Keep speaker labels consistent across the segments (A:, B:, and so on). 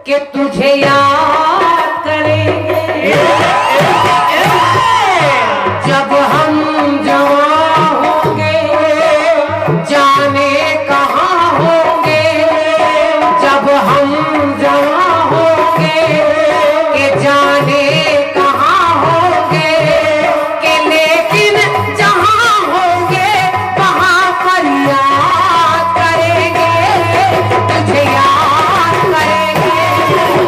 A: कि तुझे याद करेंगे जब हम जवां होंगे, जाने कहाँ होंगे जब हम जवां होंगे, कि जाने कहाँ होंगे, कि लेकिन जहाँ होंगे वहाँ पर याद करेंगे, तुझे याद करेंगे,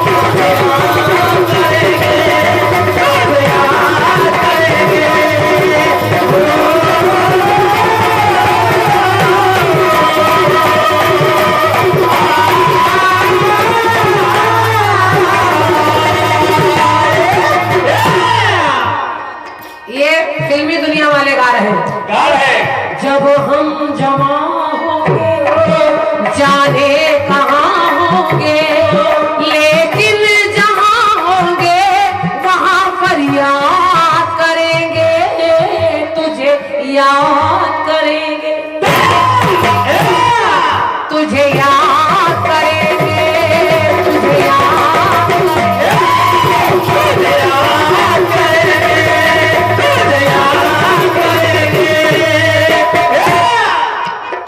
A: तुझे याद करेंगे, तुझे याद करेंगे। ये फिल्मी दुनिया वाले गा रहे हैं। जब हम जवां होंगे, जाने कहाँ होंगे, लेकिन जहाँ होंगे वहाँ पर याद करेंगे, तुझे याद करेंगे, तुझे याद करेंगे, तुझे याद करेंगे, तुझे याद करेंगे, तुझे याद करेंगे।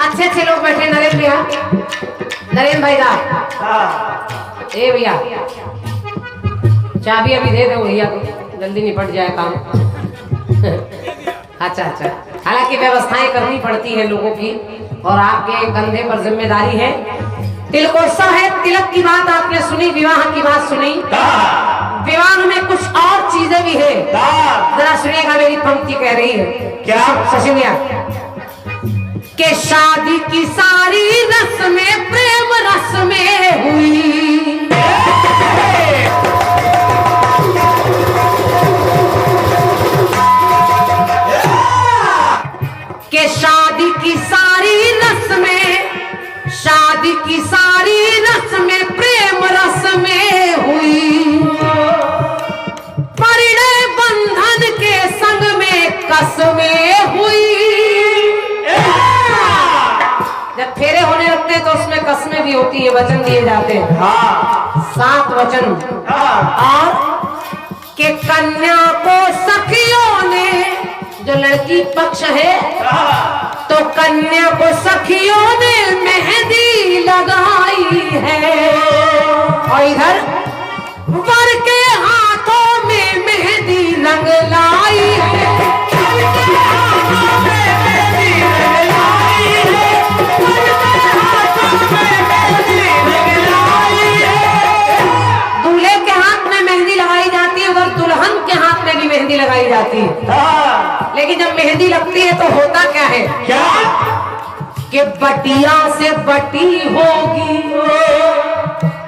A: अच्छे लोग बैठे। नरेंद्र भैया, नरेंद्र भाई साहब, ए भैया चाबी अभी दे दो भैया को, जल्दी निपट जाए काम। अच्छा, हालांकि व्यवस्थाएं करनी पड़ती है लोगों की और आपके कंधे पर जिम्मेदारी है। तिलकोत्सव है, तिलक की बात आपने सुनी, विवाह की बात सुनी, विवाह में कुछ और चीजें भी है। जरा सुनिएगा, मेरी पंक्ति कह रही है क्या शशि भैया, के शादी की सारी रस्में प्रेम रस में हुई, के शादी की सारी रस्में, शादी की सारी रस्में प्रेम रस में हुई, परिणय बंधन के संग में कसमें हुई। जब फेरे होने लगते हैं तो उसमें कसमें भी होती है, वचन दिए जाते हैं। 7 वचन। और के कन्या को सखियों ने, जो लड़की पक्ष है, तो कन्या को सखियों ने मेहंदी लगाई है, और इधर वर के हाथों में मेहंदी रंग लाई है, दूल्हे के हाथ में मेहंदी लगाई जाती है, उधर दुल्हन के हाथ में भी मेहंदी लगाई जाती है। लेकिन जब मेहंदी लगती है तो होता क्या है, क्या कि बटिया से बटी होगी,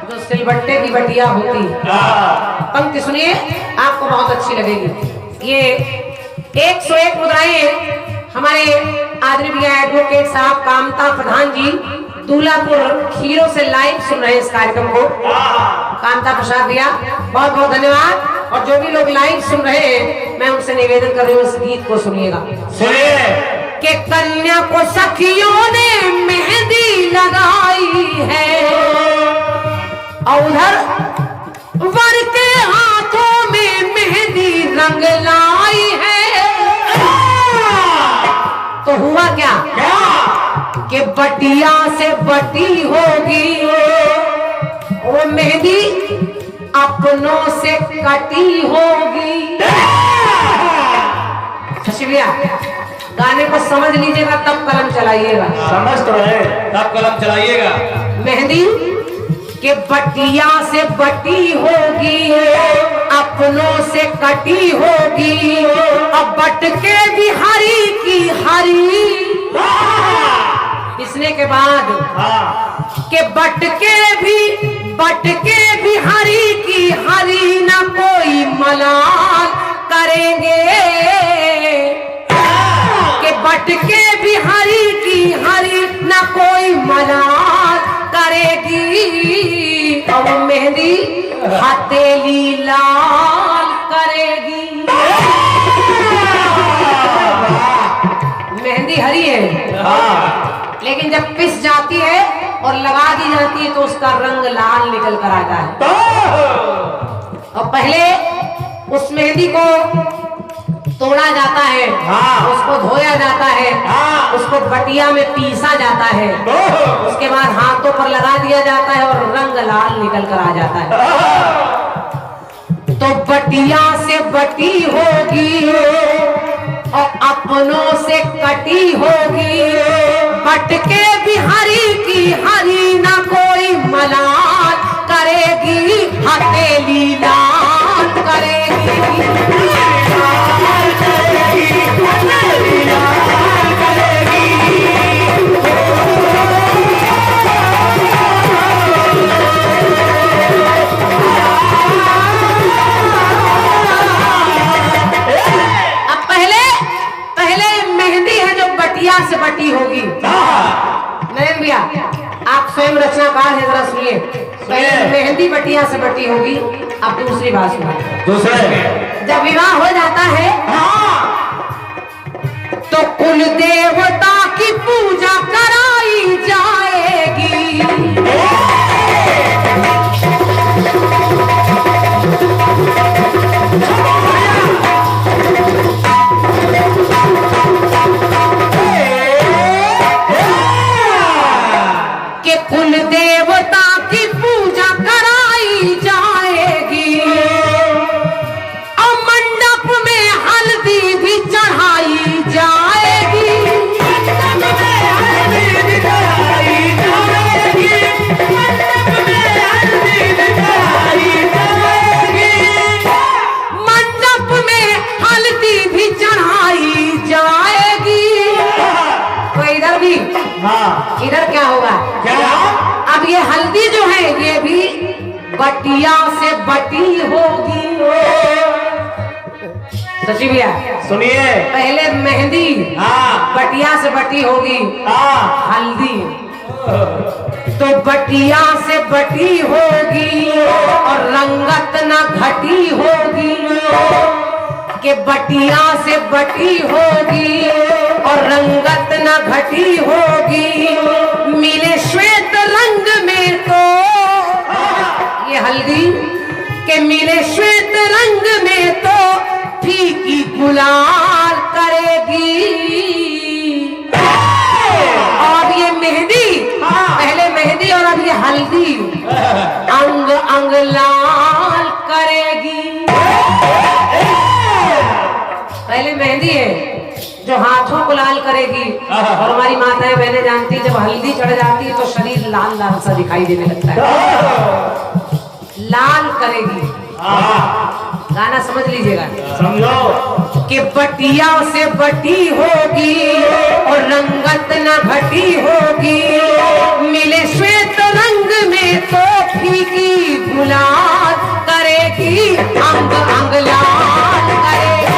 A: जो सिलबट्टे की बटिया होती। पंक्ति सुनिए, आपको बहुत अच्छी लगेगी। ये 101 मुद्राएं हमारे आदरणीय एडवोकेट साहब कामता प्रधान जी दूल्हापुर खीरों से लाइव सुन रहे हैं इस कार्यक्रम को। कामता प्रसाद भैया बहुत बहुत धन्यवाद। और जो भी लोग लाइव सुन रहे हैं, मैं उनसे निवेदन कर रही हूँ, इस गीत को सुनिएगा। सुनिए। कि कन्या को सखियों ने मेहंदी लगाई है, और उधर वर के हाथों में मेहंदी रंग लाई है। तो हुआ क्या, कि बटिया से बटी होगी, वो मेहंदी अपनों से कटी होगी। शशि भैया, गाने को समझ लीजिएगा तब कलम चलाइएगा।
B: समझ तो है, तब कलम चलाइएगा।
A: मेहंदी के बटिया से बटी होगी, अपनों से कटी होगी, अब बट के भी हरी की हरी। इसने के बाद के बट के भी हरी की हरी, न कोई मलाल करेंगे, के बट के भी हरी की हरी, न कोई मलाल करेगी, अब मेहंदी हथेली लाल करेगी। मेहंदी हरी है, लेकिन जब पिस जाती है और लगा दी जाती है तो उसका रंग लाल निकल कर आता है। और पहले उस मेहंदी को तोड़ा जाता है, उसको धोया जाता है, उसको बटिया में पीसा जाता है, उसके बाद हाथों पर लगा दिया जाता है और रंग लाल निकल कर आ जाता है। तो बटिया से बटी होगी और अपनों से कटी होगी, बट के बिहारी की हरी ना कोई मलाल करेगी, हथेली लाल करेगी। से बटी होगी। नयन भैया आप स्वयं रचनाकार है, जरा सुनिए। पहले मेहंदी बटिया से बटी होगी। अब दूसरी बात सुनिए। दूसरे जब विवाह हो जाता है तो कुल देवता की पूजा कराई जाएगी। कुल देवता की पूजा कराई जाएगी और मंडप में हल्दी भी चढ़ाई जाएगी। मंडप में हल्दी भी चढ़ाई जाएगी। मंडप में हल्दी भी चढ़ाई जाएगी। मंडप में हल्दी भी चढ़ाई जाएगी। तो इधर भी इधर क्या होगा? अब ये हल्दी जो है ये भी बटिया से बटी होगी। सची भैया
B: सुनिए।
A: पहले मेहंदी बटिया से बटी होगी, हल्दी तो बटिया से बटी होगी और रंगत न घटी होगी। कि बटिया से बटी होगी और रंगत न घटी होगी, मिले श्वेत रंग में तो ये हल्दी के मिले श्वेत रंग में तो फीकी गुलाल करेगी। और ये मेहंदी पहले मेहंदी और अब ये हल्दी अंग अंग लाल करेगी। पहले मेहंदी है जो हाथों को लाल करेगी और हमारी माताएं बहनें जानती है जब हल्दी चढ़ जाती है तो शरीर लाल लाल सा दिखाई देने लगता है। लाल करेगी। गाना समझ लीजिएगा, समझो कि बटिया से बटी होगी और रंगत न घटी होगी, मिले श्वेत रंग में तो फीकी गुलाल करेगी। अंग अंग लाल करेगी।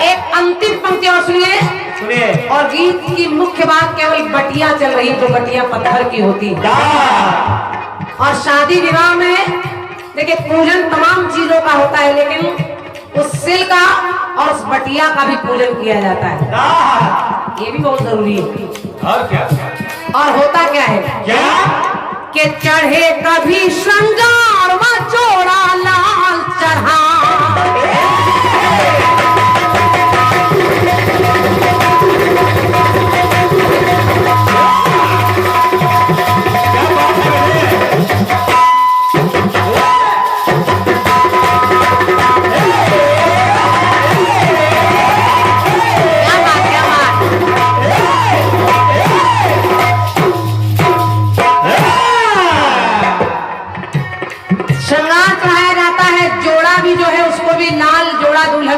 A: एक अंतिम पंक्ति और सुनिए। और गीत की मुख्य बात केवल बटिया चल रही तो बटिया पत्थर की होती। और शादी विवाह में देखिए पूजन तमाम चीजों का होता है, लेकिन उस सिल का और उस बटिया का भी पूजन किया जाता है। ये भी बहुत जरूरी है।
B: और क्या?
A: और होता क्या है? कि चढ़े कभी श्रृंगार व जोड़ा लाल चढ़ा।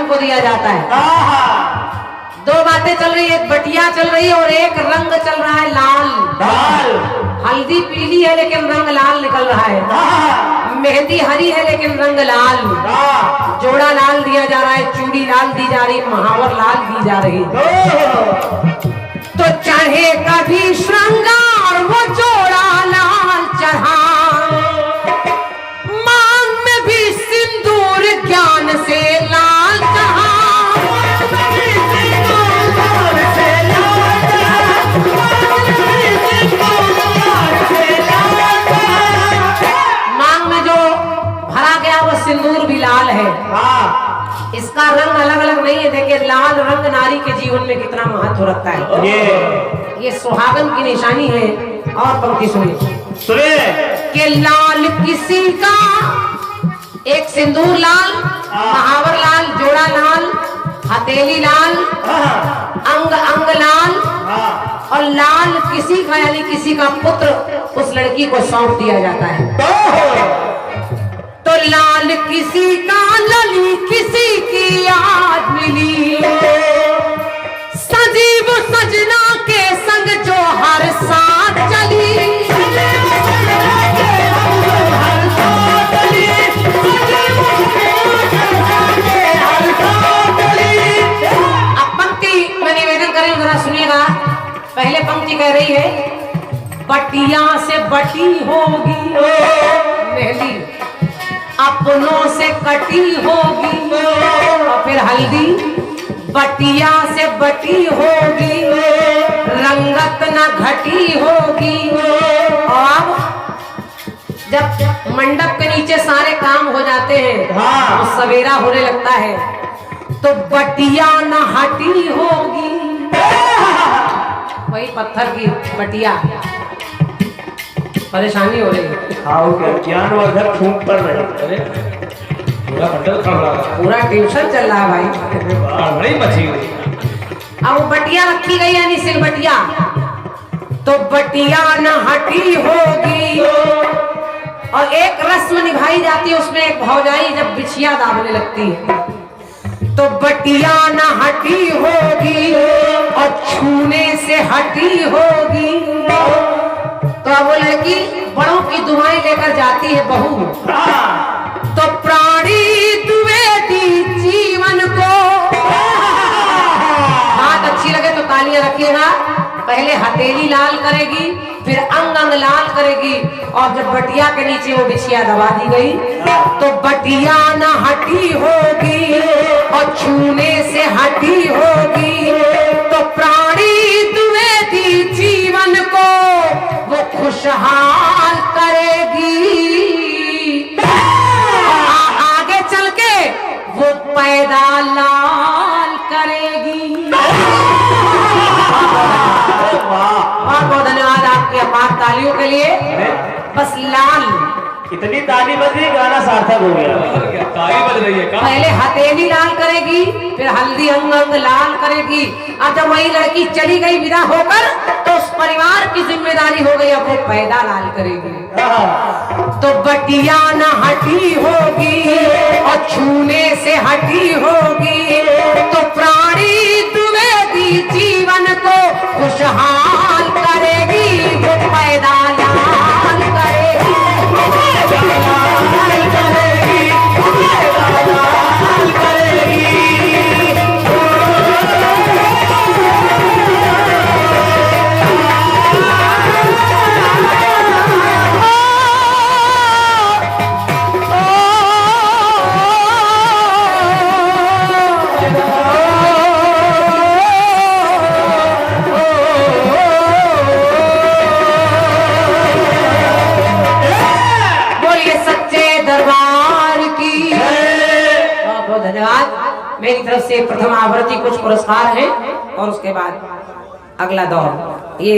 A: को दिया जाता है। दो बातें चल रही है, एक बटिया चल रही है और एक रंग चल रहा है लाल। हल्दी पीली है लेकिन रंग लाल निकल रहा है। मेहंदी हरी है लेकिन रंग लाल। जोड़ा लाल दिया जा रहा है, चूड़ी लाल दी जा रही, महावर लाल दी जा रही। तो चाहे कभी श्रृंगार वो जोड़ा लाल चढ़ा, मांग में भी सिंदूर ज्ञान से लाल चढ़ा। उतना महत्व रखता है। ये सुहागन की निशानी है। और पंक्ति सुनिए
B: सुनिए
A: कि लाल किसी का एक सिंदूर लाल, महावर लाल, जोड़ा लाल, हथेली लाल, अंग अंग लाल, और लाल किसी का यानी किसी का पुत्र उस लड़की को सौंप दिया जाता है। तो लाल किसी का लली किसी की आज मिली, सजीव सजना के संग जो हर साथ चली। अब पंक्ति मैं निवेदन कर रही हूं, जरा सुनिएगा। पहले पंक्ति कह रही है बटिया से बटी होगी मेहंदी, अपनों से कटी होगी, और फिर हल्दी बटिया से बटी होगी, रंगत न घटी होगी। और जब मंडप के नीचे सारे काम हो जाते हैं तो सवेरा होने लगता है, तो बटिया न हटी होगी, वही पत्थर की बटिया। परेशानी हो रही है।
B: हाँ क्या ज्ञानवर्धक फूंक पर रहे। पूरा बंडल खड़ा रहा।
A: पूरा ट्यूशन चल रहा है भाई।
B: बड़ी मची हुई।
A: अब वो बटिया रखी गई यानी सिलबटिया, तो बटिया न हटी होगी। और एक रस्म निभाई जाती है उसमें, एक भौजाई जब बिछिया दाबने लगती है तो बटिया न हटी होगी और छूने से हटी होगी। तो अब वो लड़की बड़ों की दुआएं लेकर जाती है बहू, तो प्राणी दुवेदी जीवन को। बात अच्छी लगे तो तालियां रखिएगा। पहले हथेली लाल करेगी, फिर अंग अंग लाल करेगी, और जब बटिया के नीचे वो बिछिया दबा दी गई तो बटिया न हटी होगी और छूने से हटी होगी। तो प्राणी दुवेदी जीवन को वो खुशहाल करेगी, आगे चल के वो पैदा लाल करेगी। बहुत बहुत धन्यवाद आपके अपार तालियों के लिए। बस लाल
B: इतनी ताली बज रही, गाना सार्थक हो गया। ताली बज रही है का?
A: पहले हथेली लाल करेगी, फिर हल्दी अंग अंग लाल करेगी, और जब वही लड़की चली गई विदा होकर तो उस परिवार की जिम्मेदारी हो गई, अब वो पैदा लाल करेगी। तो बटिया न हटी होगी और छूने से हटी होगी। तो प्राणी दुवेदी जीवन को खुशहाल करेगी, वो पैदा लाल करेगी। मेरी तरफ से प्रथम आवृत्ति कुछ पुरस्कार हैं और उसके बाद अगला दौर ये